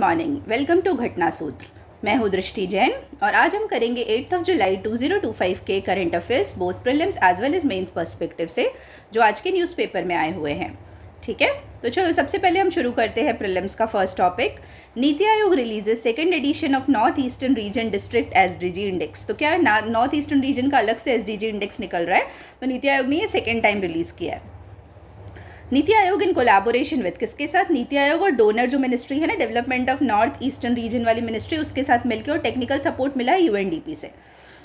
Morning, welcome to घटना सूत्र। मैं हूँ दृष्टि जैन और आज हम करेंगे 8 जुलाई 2025 के current affairs both prelims as well as mains perspective से जो आज के न्यूज़पेपर में आए हुए हैं। ठीक है, तो चलो सबसे पहले हम शुरू करते हैं प्रीलिम्स का first topic. NITI Aayog releases second edition of north eastern reason district SDG index. तो क्या नॉर्थ ईस्टर्न रीजन का अलग से एसडीजी इंडेक्स निकल रहा है, तो नीति आयोग ने ये सेकेंड टाइम रिलीज़ किया है। NITI Aayog in collaboration with किसके साथ, नीति आयोग और डोनर जो मिनिस्ट्री है ना, development of north eastern reason वाली मिनिस्ट्री, उसके साथ मिलकर और टेक्निकल सपोर्ट मिला है यूएनडीपी से।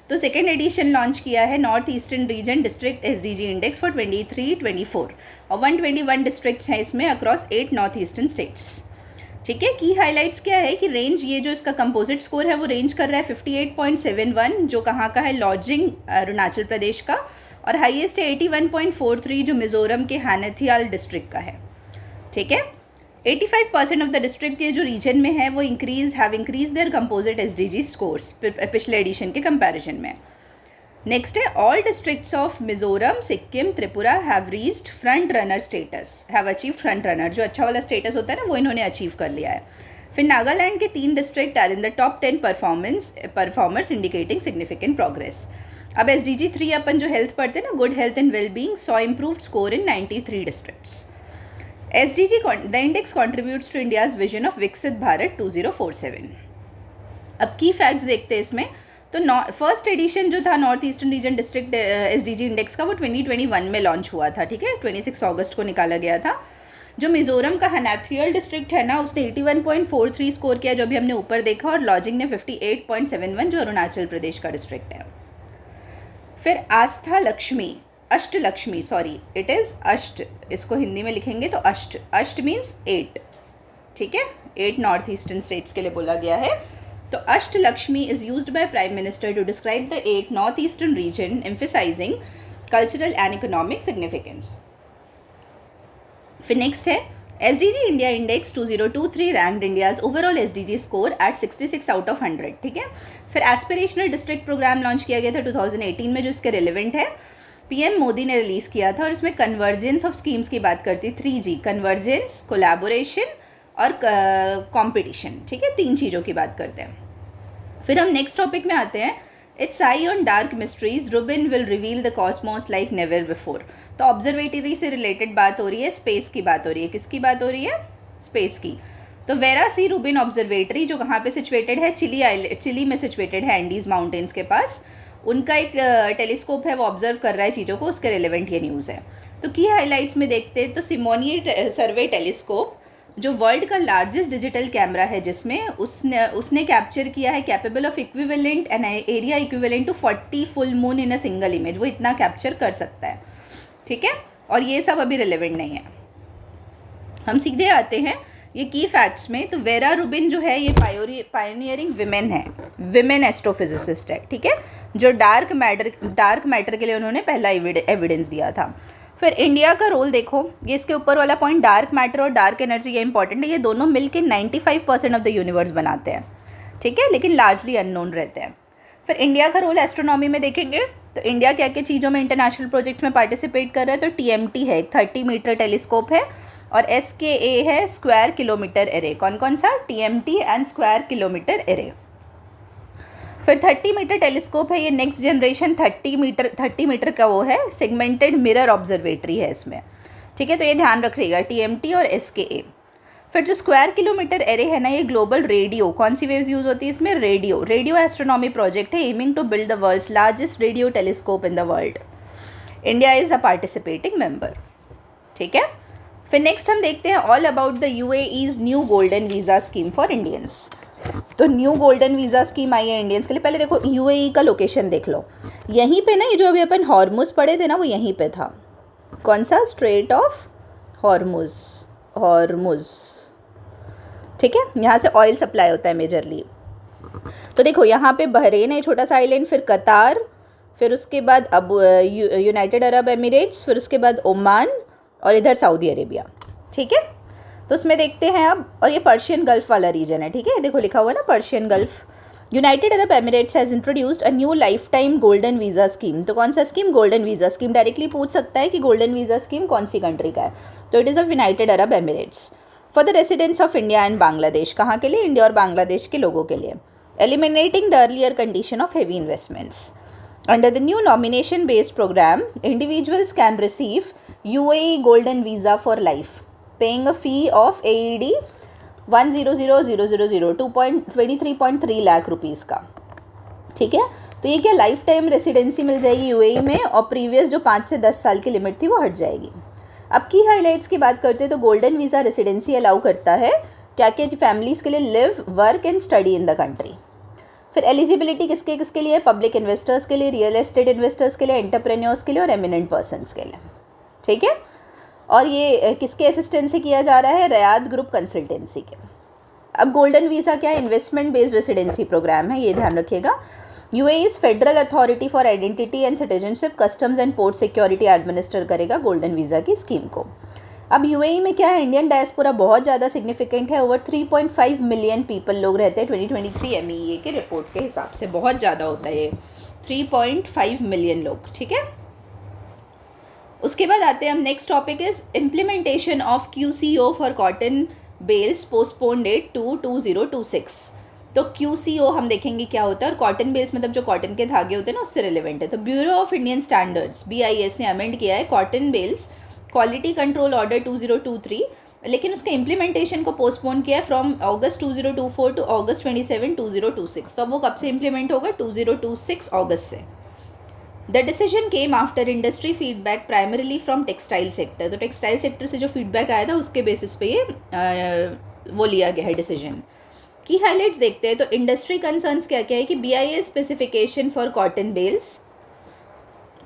तो सेकेंड एडिशन लॉन्च किया है north eastern reason district SDG index for 23-24 और 121 डिस्ट्रिक्ट्स हैं इसमें अक्रॉस 8 नॉर्थ ईस्टर्न स्टेट्स। ठीक है, की हाईलाइट्स क्या है कि रेंज, ये जो इसका कंपोजिट स्कोर है वो रेंज कर रहा है 58.71, जो कहाँ का है, लॉजिंग अरुणाचल प्रदेश का, और हाईएस्ट है 81.43 जो मिजोरम के हानथियाल डिस्ट्रिक्ट का है। ठीक है, 85% ऑफ द डिस्ट्रिक्ट के जो रीजन में है वो have increase their composite SDG scores पिछले एडिशन के कंपैरिजन में। नेक्स्ट है all districts of Mizoram, Sikkim, Tripura have reached front runner status, have achieve front runner, जो अच्छा वाला स्टेटस होता है ना, वो इन्होंने अचीव कर लिया है। फिर नागालैंड के 3 district are in the top 10 performers indicating significant progress. अब एसडीजी 3 अपन जो हेल्थ पढ़ते हैं ना, good health and wellbeing, saw improved score in 93 districts. SDG the index contributes to India's vision of Viksit Bharat 2047। अब की फैक्ट्स देखते हैं इसमें। तो फर्स्ट एडिशन जो था north eastern reason district SDG index का, वो 2021 में लॉन्च हुआ था। ठीक है, 26 अगस्त को निकाला गया था। जो मिजोरम का हनाथियल डिस्ट्रिक्ट है ना, उसने 81.43 स्कोर किया, जो अभी हमने ऊपर देखा, और लॉजिंग ने 58.71, जो अरुणाचल प्रदेश का डिस्ट्रिक्ट है। फिर Astha Lakshmi, Ashtalakshmi, sorry it is Ashta, इसको हिंदी में लिखेंगे तो अष्ट, अष्ट मीन्स 8। ठीक है, 8 नॉर्थ ईस्टर्न स्टेट्स के लिए बोला गया है। तो Ashtalakshmi is used by prime minister to describe the 8 north eastern region, emphasising cultural and economic significance. फिर नेक्स्ट है SDG India index 2023 ranked India's overall SDG score at 66 out of 100। ठीक है, फिर एस्पिरेशनल डिस्ट्रिक्ट प्रोग्राम लॉन्च किया गया था 2018 में, जो इसके रिलेवेंट है, पीएम मोदी ने रिलीज़ किया था, और इसमें कन्वर्जेंस ऑफ स्कीम्स की बात करती है, 3G, कन्वर्जेंस, कोलैबोरेशन और कंपटीशन। ठीक है, 3 चीज़ों की बात करते हैं। फिर हम नेक्स्ट टॉपिक में आते हैं। It's I on dark mysteries, Rubin will reveal the Cosmos like never before. तो ऑब्जर्वेटरी से रिलेटेड बात हो रही है, स्पेस की बात हो रही है। किसकी बात हो रही है? स्पेस की। तो वेरा सी रुबिन ऑब्जर्वेटरी, जो कहाँ पे सिचुएटेड है, चिली में सिचुएटेड है, एंडीज माउंटेन्स के पास, उनका एक टेलीस्कोप है, वो ऑब्जर्व कर रहा है चीज़ों को, उसके रिलेवेंट ये न्यूज़ है। तो की हाईलाइट्स में देखते हैं तो सिमोनिया सर्वे टेलीस्कोप, जो वर्ल्ड का लार्जेस्ट डिजिटल कैमरा है, जिसमें उसने कैप्चर किया है capable of equivalent an area equivalent to 40 full moon in a single image, वो इतना कैप्चर कर सकता है। ठीक है, और ये सब अभी रिलेवेंट नहीं है। हम सीधे आते हैं ये की फैक्ट्स में। तो वेरा रुबिन जो है, ये पायोनियरिंग विमेन है, विमेन एस्ट्रोफिजिसिस्ट है। ठीक है, जो डार्क मैटर के लिए उन्होंने पहला एविडेंस दिया था। फिर इंडिया का रोल देखो, ये इसके ऊपर वाला पॉइंट, डार्क मैटर और डार्क एनर्जी, ये इंपॉर्टेंट है। ये दोनों मिलकर 95% ऑफ द यूनिवर्स बनाते हैं। ठीक है, लेकिन लार्जली अननोन रहते हैं। फिर इंडिया का रोल एस्ट्रोनॉमी में देखेंगे तो इंडिया क्या क्या चीज़ों में इंटरनेशनल प्रोजेक्ट में पार्टिसिपेट कर रहा है। तो TMT है, 30 मीटर टेलीस्कोप है, और SKA है, स्क्वायर किलोमीटर एरे। कौन कौन सा? TMT and square kilometre array. फिर 30 मीटर टेलीस्कोप है, ये नेक्स्ट जनरेशन 30 मीटर का वो है, सेगमेंटेड मिरर ऑब्जर्वेटरी है इसमें। ठीक है, तो ये ध्यान रखिएगा, TMT और SKA। फिर जो स्क्वायर किलोमीटर एरे है ना, ये ग्लोबल रेडियो, कौन सी वेव्स यूज़ होती है इसमें? रेडियो एस्ट्रोनॉमी प्रोजेक्ट है, aiming to build the world's largest radio telescope in the world. India is a participating member. ठीक है, फिर नेक्स्ट हम देखते हैं all about the UAE's new golden visa scheme for Indians. तो न्यू गोल्डन वीज़ा स्कीम आई है Indians के लिए। पहले देखो UAE का लोकेशन देख लो, यहीं पे ना, ये जो अभी अपन हॉर्मुज पढ़े थे ना, वो यहीं पे था। कौन सा? Straight of Hormuz. ठीक है, यहाँ से ऑयल सप्लाई होता है मेजरली। तो देखो यहाँ पे बहरेन है, छोटा सा आइलैंड, फिर कतार, फिर उसके बाद अब यूनाइटेड अरब एमिरेट्स, फिर उसके बाद ओमान, और इधर सऊदी अरेबिया। ठीक है, तो उसमें देखते हैं अब, और ये पर्शियन गल्फ वाला रीजन है। ठीक है, देखो लिखा हुआ है ना, Persian gulf. United Arab Emirates has introduced a new life time golden visa scheme. तो कौन सा scheme? Golden visa scheme. Directly पूछ सकता है कि गोल्डन वीज़ा स्कीम कौन सी कंट्री का है, तो it is of United Arab Emirates. For the residents of India and Bangladesh, कहाँ के लिए? इंडिया और बांग्लादेश के लोगों के लिए. Eliminating the earlier condition of heavy investments. Under the new nomination-based program, individuals can receive UAE Golden Visa for life, paying a fee of AED 100,000 2.23.3 lakh rupees का. ठीक है, तो ये क्या लाइफ टाइम रेसिडेंसी मिल जाएगी यूएई में, और प्रीवियस जो 5 से 10 साल की लिमिट थी वो हट जाएगी. अब की हाईलाइट्स की बात करते हैं तो गोल्डन वीज़ा रेसिडेंसी अलाउ करता है क्या क्या फैमिलीज़ के लिए live, work and study in the country. फिर एलिजिबिलिटी किसके किसके लिए? पब्लिक इन्वेस्टर्स के लिए, रियल एस्टेट इन्वेस्टर्स के लिए, एंटरप्रेन्योर्स के लिए और एमिनेंट पर्सनस के लिए. ठीक है, और ये किसके असिस्टेंस से किया जा रहा है? रयाद ग्रुप कंसल्टेंसी के. अब गोल्डन वीज़ा क्या है? इन्वेस्टमेंट बेस्ड रेसिडेंसी प्रोग्राम है, ये ध्यान रखिएगा. UAE federal authority for identity and citizenship, customs and port security administer करेगा गोल्डन वीज़ा की स्कीम को. अब यूएई में क्या है? इंडियन डायस्पोरा बहुत ज़्यादा सिग्निफिकेंट है. ओवर 3.5 मिलियन पीपल लोग रहते हैं 2023 MEA के रिपोर्ट के हिसाब से. बहुत ज़्यादा होता है ये, 3.5 मिलियन लोग. ठीक है, उसके बाद आते हैं हम next topic is implementation of QCO for cotton bales postpone date to 2026. तो QCO हम देखेंगे क्या होता है, और कॉटन बेल्स मतलब जो कॉटन के धागे होते हैं ना उससे रिलेवेंट है. तो Bureau of Indian Standards BIS ने अमेंड किया है cotton bales quality control order 2023, लेकिन उसके इम्प्लीमेंटेशन को पोस्टपोन किया है फ्रॉम अगस्त 2024 टू अगस्त 27, 2026. तो अब वो कब से इम्प्लीमेंट होगा? 2026 अगस्त से. The decision came after industry feedback primarily from textile sector. तो टेक्सटाइल सेक्टर से जो फीडबैक आया था उसके बेसिस पे ये वो लिया गया है डिसीजन. की हाईलाइट्स देखते हैं तो इंडस्ट्री कंसर्न्स क्या क्या है कि BIS specification for cotton bales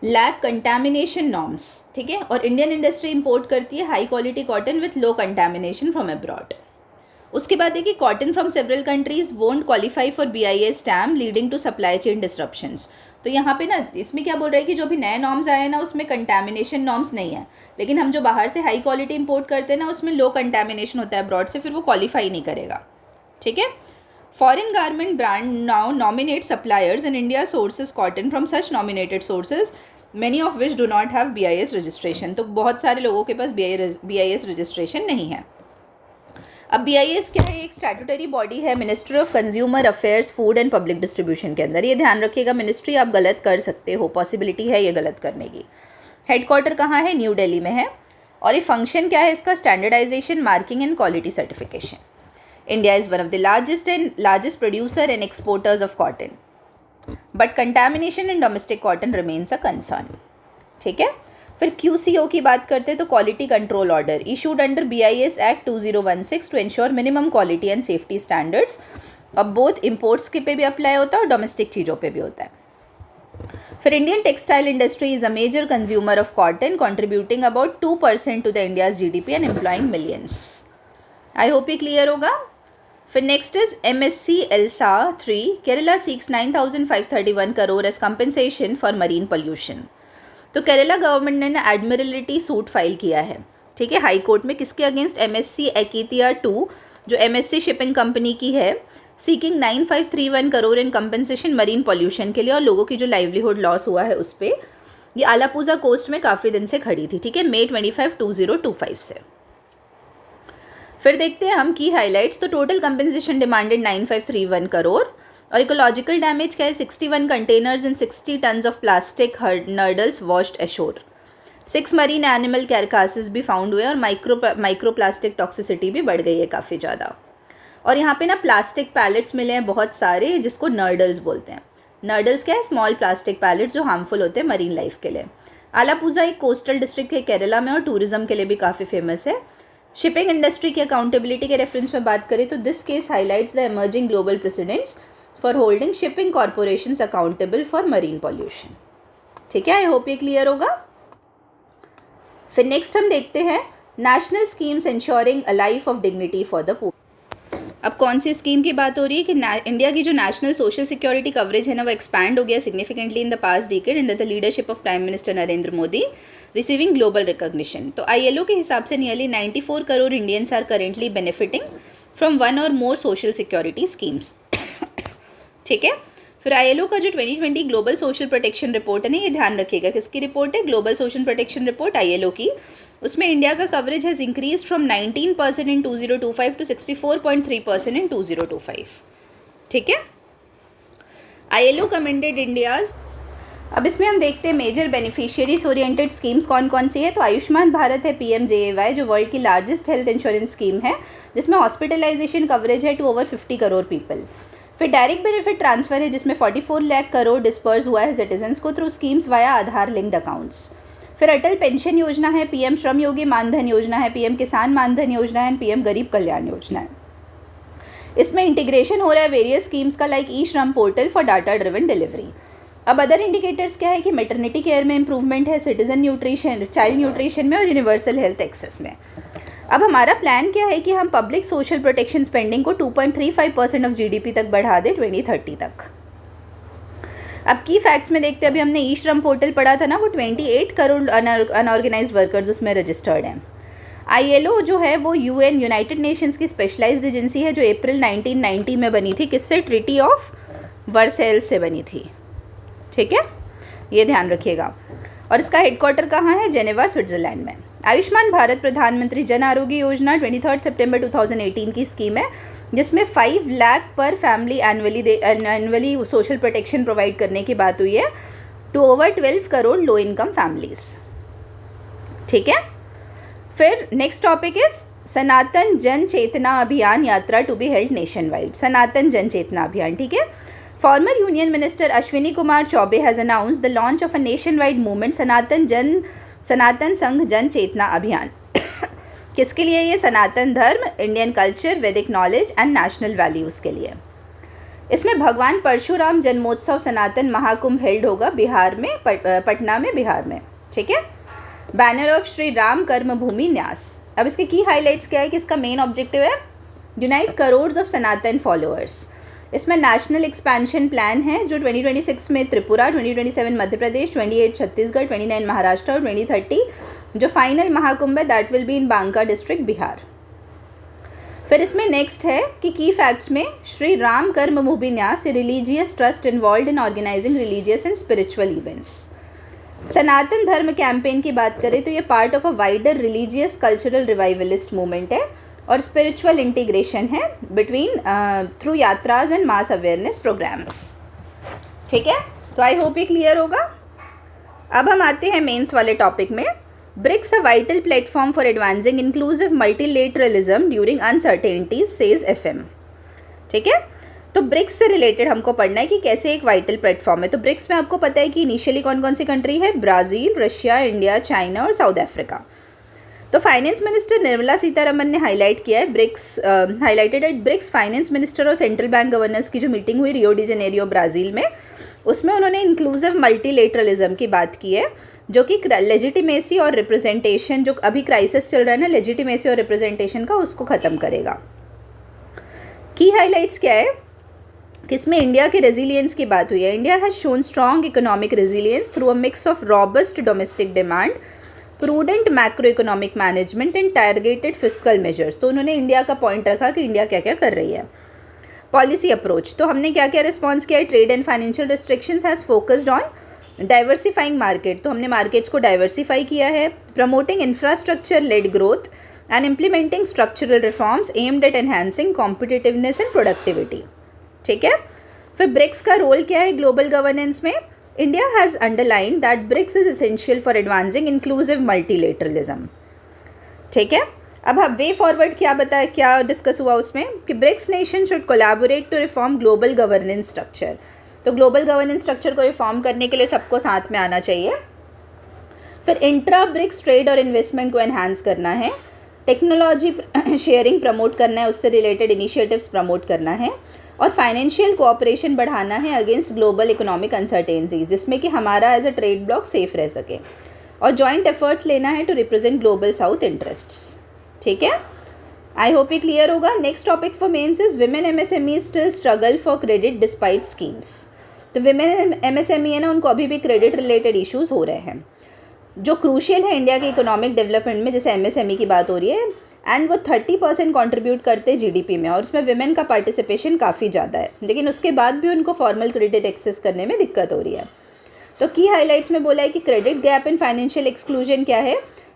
lack contamination norms. ठीक है, और इंडियन इंडस्ट्री इंपोर्ट करती है high quality cotton with low contamination from abroad. उसके बाद है कि cotton from several countries won't qualify for BIS stamp leading to supply chain disruptions. तो यहाँ पे ना इसमें क्या बोल रहा है कि जो भी नए नॉर्म्स आए हैं ना उसमें कंटामिनेशन नॉर्म्स नहीं है, लेकिन हम जो बाहर से हाई क्वालिटी इंपोर्ट करते हैं ना उसमें लो कंटामिनेशन होता है अब्रॉड से, फिर वो क्वालिफाई नहीं करेगा. ठीक है, foreign garment brand now nominate suppliers in India sources cotton from such nominated sources many of which do not have BIS registration. तो बहुत सारे लोगों के पास BIS रजिस्ट्रेशन नहीं है. अब BIS क्या है? एक स्टैट्यूटरी बॉडी है ministry of consumer affairs, food and public distribution के अंदर. ये ध्यान रखिएगा, मिनिस्ट्री आप गलत कर सकते हो, पॉसिबिलिटी है ये गलत करने की. हेडक्वार्टर कहाँ है? न्यू दिल्ली में है. और ये फंक्शन क्या है इसका? Standardisation, marking and quality certification. India is one of the largest producer and exporters of cotton, but contamination in domestic cotton remains a concern. ठीक है, फिर QCO की बात करते हैं तो quality control order issued under BIS act 2016 to ensure minimum quality and safety standards. अब both imports के पे भी अप्लाई होता है और डोमेस्टिक चीज़ों पे भी होता है. फिर Indian textile industry is a major consumer of cotton, contributing about 2% to the India's GDP and employing millions. I hope ये क्लियर होगा. फिर next is MSC ELSA 3. Kerala seeks 9,531 crore as compensation for marine pollution. तो Kerala government ने ना admiralty suit file किया है. ठीक है, हाई कोर्ट में किसके अगेंस्ट? MSC Ekitia 2 जो MSC शिपिंग कंपनी की है, सीकिंग 9,531 करोड़ इन कंपनसेशन मरीन पोल्यूशन के लिए, और लोगों की जो लाइवलीहुड लॉस हुआ है उस पर. ये आलापूजा कोस्ट में काफ़ी दिन से खड़ी थी. ठीक है, May 25, 2025 से. फिर देखते हैं हम की हाईलाइट्स. तो टोटल कंपनसेशन डिमांडेड 9,531 करोड़, और इकोलॉजिकल डैमेज क्या है? 61 containers and 60 tons of plastic nurdles washed ashore. 6 marine animal carcasses भी फाउंड हुए, और माइक्रो प्लास्टिक टॉक्सिसिटी भी बढ़ गई है काफ़ी ज़्यादा. और यहाँ पे ना प्लास्टिक पैलेट्स मिले हैं बहुत सारे, जिसको नर्डल्स बोलते हैं. नर्डल्स क्या है? स्मॉल प्लास्टिक पैलेट्स जो हार्मफुल होते हैं मरीन लाइफ के लिए. आलापूजा एक कोस्टल डिस्ट्रिक्ट है केरला में, और टूरिज्म के लिए भी काफ़ी फेमस है. शिपिंग इंडस्ट्री की अकाउंटेबिलिटी के रेफरेंस में बात करें तो this case highlights the emerging global precedents for holding shipping corporations accountable for marine pollution. ठीक है, आई होप ये क्लियर होगा. फिर नेक्स्ट हम देखते हैं national schemes ensuring a life of dignity for the poor. अब कौन सी स्कीम की बात हो रही है कि इंडिया की जो नेशनल सोशल सिक्योरिटी कवरेज है ना वो एक्सपैंड हो गया significantly in the past decade under the leadership of prime minister Narendra Modi, receiving global recognition. तो ILO के हिसाब से nearly 94 crore Indians are currently benefiting from one or more social security schemes. ठीक है, फिर आईएलओ का जो 2020 ग्लोबल सोशल प्रोटेक्शन रिपोर्ट है ना, ये ध्यान रखिएगा किसकी रिपोर्ट है, global social protection report ILO की। उसमें इंडिया का coverage has increase from 19% in 2025 to 64.3% in 2025। ठीक है। ILO commended India's. अब इसमें हम देखते हैं मेजर बेनिफिशियरीज ओरिएंटेड स्कीम्स कौन कौन सी है। तो आयुष्मान भारत है PMJAY, जो वर्ल्ड की लार्जेस्ट हेल्थ इंश्योरेंस स्कीम है, जिसमें हॉस्पिटलाइजेशन कवरेज है टू ओवर 50 करोड़ पीपल। फिर डायरेक्ट बेनिफिट ट्रांसफर है, जिसमें 44 लाख करोड़ डिस्पर्स हुआ है सिटीजन्स को थ्रू स्कीम्स वाया आधार लिंक्ड अकाउंट्स। फिर अटल पेंशन योजना है, PM श्रम योगी मानधन योजना है, PM किसान मानधन योजना है, PM गरीब कल्याण योजना है। इसमें इंटीग्रेशन हो रहा है वेरियस स्कीम्स का, लाइक ई श्रम portal for data driven delivery. अब अदर इंडिकेटर्स क्या है कि मैटरनिटी केयर में इंप्रूवमेंट है, सिटीजन न्यूट्रिशन, चाइल्ड न्यूट्रिशन में और यूनिवर्सल हेल्थ एक्सेस में। अब हमारा प्लान क्या है कि हम पब्लिक सोशल प्रोटेक्शन स्पेंडिंग को 2.35% ऑफ GDP तक बढ़ा दें 2030 तक। अब की फैक्ट्स में देखते हैं, अभी हमने ई श्रम पोर्टल पढ़ा था ना, वो 28 करोड़ अनऑर्गेनाइज्ड वर्कर्स उसमें रजिस्टर्ड हैं। आईएलओ जो है वो UN यूनाइटेड नेशंस की स्पेशलाइज्ड एजेंसी है, जो अप्रैल 1990 में बनी थी। किससे? ट्रीटी ऑफ वर्सेल्स से बनी थी। ठीक है, ये ध्यान रखिएगा। और इसका हेडक्वार्टर कहाँ है? जेनेवा, स्विट्जरलैंड में। आयुष्मान भारत प्रधानमंत्री जन आरोग्य योजना 23 सितंबर 2018 की स्कीम है, जिसमें 5 लाख पर family annually social protection provide करने की बात हुई है to over 12 crore low income families. ठीक है। फिर next topic is Sanatan Jan Chetna Abhiyan Yatra to be held nationwide. Sanatan Jan Chetna Abhiyan. ठीक है। Former union minister Ashwini Kumar Choubey has announced the launch of a nationwide movement Sanatan Sangh Jan Chetna Abhiyan. किसके लिए? ये Sanatan Dharma, Indian culture, Vedic knowledge and national values के लिए। इसमें भगवान परशुराम जन्मोत्सव सनातन महाकुंभ हेल्ड होगा बिहार में, पटना में, बिहार में। ठीक है। बैनर ऑफ श्री राम कर्मभूमि न्यास। अब इसके की हाईलाइट्स क्या है कि इसका मेन ऑब्जेक्टिव है unite crores of Sanatan followers. इसमें नेशनल एक्सपेंशन प्लान है, जो 2026 में त्रिपुरा, 2027 मध्य प्रदेश, 28 छत्तीसगढ़, 29 महाराष्ट्र और 2030 जो फाइनल महाकुंभ है that will be in Banka district, Bihar. फिर इसमें नेक्स्ट है कि की फैक्ट्स में Shri Ram Karmabhoomi Nyas religious trust involve in organizing religious and spiritual events. Sanatan Dharma campaign की बात करें तो ये part of a wider religious cultural revivalist movement है और स्पिरिचुअल इंटीग्रेशन है between through yatras and mass awareness programmes. ठीक है, तो आई होप ये क्लियर होगा। अब हम आते हैं मेंस वाले टॉपिक में। BRICS a vital platform for advancing inclusive multilateralism during uncertainties says FM। ठीक है, तो ब्रिक्स से रिलेटेड हमको पढ़ना है कि कैसे एक वाइटल प्लेटफॉर्म है। तो ब्रिक्स में आपको पता है कि इनिशियली कौन कौन सी कंट्री है? ब्राज़ील, रशिया, इंडिया, चाइना और साउथ अफ्रीका। तो फाइनेंस मिनिस्टर निर्मला सीतारमन ने हाईलाइट किया है highlighted at BRICS finance minister और सेंट्रल बैंक गवर्नर्स की जो मीटिंग हुई रियो डी जेनेरियो, ब्राज़ील में, उसमें उन्होंने इंक्लूसिव मल्टीलेटरलिज्म की बात की है, जो कि लेजिटिमेसी और रिप्रेजेंटेशन, जो अभी क्राइसिस चल रहा है ना लेजिटिमेसी और रिप्रेजेंटेशन का, उसको ख़त्म करेगा। की हाईलाइट्स क्या है कि इसमें इंडिया के रेजिलियंस की बात हुई है। India has shown strong economic resilience through a mix of robust domestic demand, prudent macro economic management and targeted fiscal measures. तो उन्होंने इंडिया का पॉइंट रखा कि इंडिया क्या क्या कर रही है। पॉलिसी अप्रोच, तो हमने क्या क्या रिस्पॉन्स किया है? Trade and financial restrictions has focused on diversifying market, तो हमने मार्केट्स को डाइवर्सिफाई किया है। Promoting infrastructure led growth and implementing structural reforms aimed at enhancing competitiveness and productivity. ठीक है। फिर ब्रिक्स का रोल क्या है ग्लोबल गवर्नेंस में? India has underlined that BRICS is essential for advancing inclusive multilateralism. ठीक है। अब हम वे फॉरवर्ड क्या डिस्कस हुआ उसमें कि BRICS nation should collaborate to reform global governance structure. तो ग्लोबल गवर्नेंस स्ट्रक्चर को रिफॉर्म करने के लिए सबको साथ में आना चाहिए। फिर इंट्रा ब्रिक्स ट्रेड और इन्वेस्टमेंट को एनहांस करना है, टेक्नोलॉजी शेयरिंग प्रमोट करना है, उससे रिलेटेड इनिशिएटिव्स प्रमोट करना है, और फाइनेंशियल कोऑपरेशन बढ़ाना है अगेंस्ट ग्लोबल इकोनॉमिक अनसर्टेनिटीज, जिसमें कि हमारा as a trade bloc safe रह सके, और जॉइंट एफर्ट्स लेना है to represent global south interests. ठीक है, आई होप ये क्लियर होगा। Next topic for mains is women MSME still struggle for credit despite schemes. तो विमेन MSME है ना, उनको अभी भी क्रेडिट रिलेटेड इशूज़ हो रहे हैं जो क्रूशियल है इंडिया के इकोनॉमिक डेवलपमेंट में। जैसे MSME की बात हो रही है, एंड वो 30% कॉन्ट्रीब्यूट करते जीडीपी में, और उसमें विमेन का पार्टिसिपेशन काफ़ी ज़्यादा है, लेकिन उसके बाद भी उनको फॉर्मल क्रेडिट एक्सेस करने में दिक्कत हो रही है। तो की हाईलाइट्स में बोला है कि credit gap in financial exclusion क्या है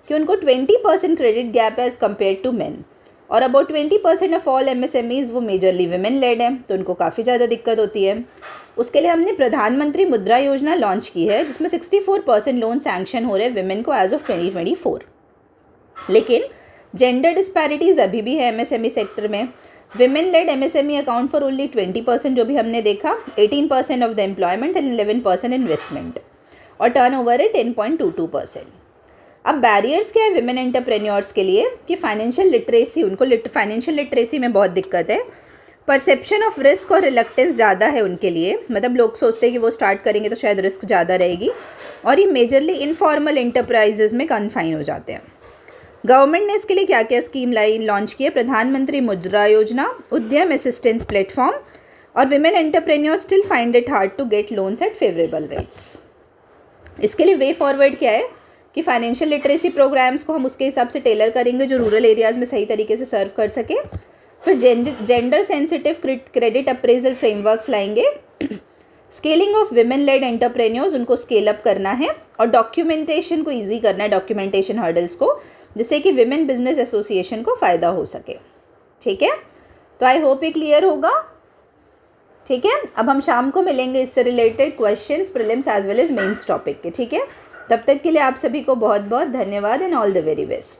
कि उनको 20% क्रेडिट गैप है एज़ कम्पेयर टू मेन, और अबाउट 20% ऑफ ऑल एमएसएमईज वो मेजरली विमेन लेड हैं, तो उनको काफ़ी ज़्यादा दिक्कत होती है। उसके लिए हमने प्रधानमंत्री मुद्रा योजना लॉन्च की है, जिसमें 64% लोन सैंक्शन हो रहे हैं विमेन को एज ऑफ 2024। लेकिन जेंडर डिस्पैरिटीज़ अभी भी है एमएसएमई सेक्टर में। Women lead MSME account for only 20%, जो भी हमने देखा, 18% of the employment and 11% investment, और टर्नओवर है 10.22%। अब बैरियर्स क्या है विमेन एंटरप्रेन्योर्स के लिए कि फाइनेंशियल लिटरेसी, उनको फाइनेंशियल लिटरेसी में बहुत दिक्कत है। परसेप्शन ऑफ रिस्क और रिलक्टेंस ज़्यादा है उनके लिए, मतलब लोग सोचते हैं कि वो स्टार्ट करेंगे तो शायद रिस्क ज़्यादा रहेगी, और ये मेजरली इनफॉर्मल इंटरप्राइजेज में कन्फाइन हो जाते हैं। गवर्नमेंट ने इसके लिए क्या क्या स्कीम लॉन्च की है? प्रधानमंत्री मुद्रा योजना, उद्यम असिस्टेंस प्लेटफॉर्म, और women entrepreneur still find it hard to get loans at favourable rates. इसके लिए वे फॉरवर्ड क्या है कि फाइनेंशियल लिटरेसी प्रोग्राम्स को हम उसके हिसाब से टेलर करेंगे जो रूरल एरियाज़ में सही तरीके से सर्व कर सके। फिर gender sensitive credit appraisal frameworks लाएंगे। Scaling of women led entrepreneurs, उनको स्केल अप करना है, और डॉक्यूमेंटेशन को ईजी करना है, डॉक्यूमेंटेशन हर्डल्स को, जिससे कि विमेन बिजनेस एसोसिएशन को फ़ायदा हो सके। ठीक है, तो आई होप ये क्लियर होगा। ठीक है, अब हम शाम को मिलेंगे इससे related questions prelims as well as mains topic के। ठीक है, तब तक के लिए आप सभी को बहुत बहुत धन्यवाद and all the very best.